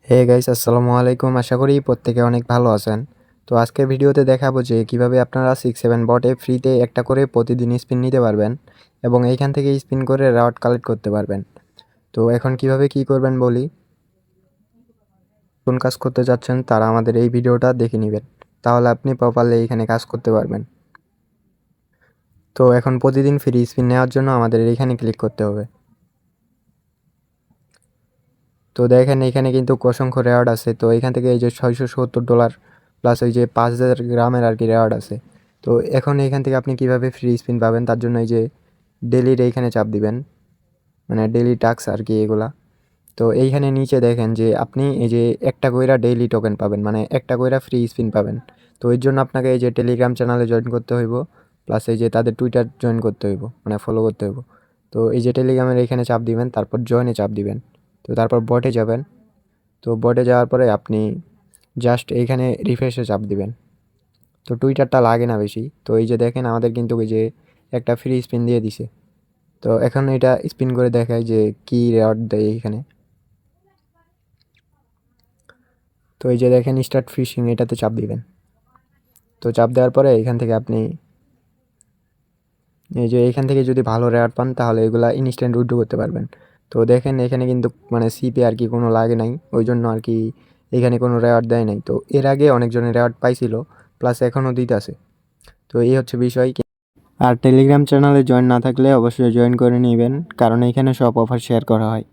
Hey guys, আসসালামু আলাইকুম। আশা করি প্রত্যেকে অনেক ভালো আছেন। তো আজকের ভিডিওতে দেখাবো যে কিভাবে আপনারা 6-7 বটে ফ্রিতে একটা করে প্রতিদিন স্পিন নিতে পারবেন এবং এইখান থেকে স্পিন করে রেওয়ার্ড কালেক্ট করতে পারবেন। তো এখন কিভাবে কি করবেন বলি। কোন কাজ করতে যাচ্ছেন তারা আমাদের এই ভিডিওটা দেখে নেবেন, তাহলে আপনি প্রপারলি এইখানে কাজ করতে পারবেন। তো এখন প্রতিদিন ফ্রি স্পিন নেওয়ার জন্য আমাদের এইখানে ক্লিক করতে হবে। তো দেখেন এখানে কিন্তু অসংখ্য রেওয়ার্ড আছে। তো এখান থেকে এই যে $670 প্লাস ওই যে 5000 গ্রামের আর কি রেওয়ার্ড আছে। তো এখন এখান থেকে আপনি কিভাবে ফ্রি স্পিন পাবেন তার জন্য এই যে ডেলির এইখানে চাপ দিবেন, মানে ডেলি টাস্ক আর কি এগুলা। তো এইখানে নিচে দেখেন যে আপনি এই যে একটা কইরা ডেইলি টোকেন পাবেন, মানে একটা কইরা ফ্রি স্পিন পাবেন। তো এর জন্য আপনাকে এই যে টেলিগ্রাম চ্যানেলে জয়েন করতে হইব, প্লাস এই যে তাদের টুইটার জয়েন করতে হইব, মানে ফলো করতে হইব। তো এই যে টেলিগ্রামের এখানে চাপ দিবেন, তারপর জয়েনে চাপ দিবেন। তো তারপর বটে যাবেন। তো বটে যাওয়ার পরে আপনি জাস্ট এইখানে রিফ্রেশে চাপ দিবেন। তো টুইটারটা লাগে না বেশি। তো এই যে দেখেন আমাদের কিন্তু ওই যে একটা ফ্রি স্পিন দিয়ে দিছে। তো এখন এটা স্পিন করে দেখায় যে কি রেওয়ার্ড দেয় এইখানে। তো এই যে দেখেন স্টার্ট ফিশিং, এটাতে চাপ দিবেন। তো চাপ দেওয়ার পরে এখান থেকে আপনি এই যে এইখান থেকে যদি ভালো রেওয়ার্ড পান তাহলে এগুলা ইনস্ট্যান্ট উইথড্র করতে পারবেন। তো দেখেন এখানে কিন্তু মানে সিপে আর কি কোনো লাগে নাই, ওই জন্য আর কি এখানে কোনো রেওয়ার্ড দেয় নাই। তো এর আগে অনেকজনের রেওয়ার্ড পাইছিল, প্লাস এখনও দিতেছে। তো এই হচ্ছে বিষয়। আর টেলিগ্রাম চ্যানেলে জয়েন না থাকলে অবশ্যই জয়েন করে নেবেন, কারণ এখানে সব অফার শেয়ার করা হয়।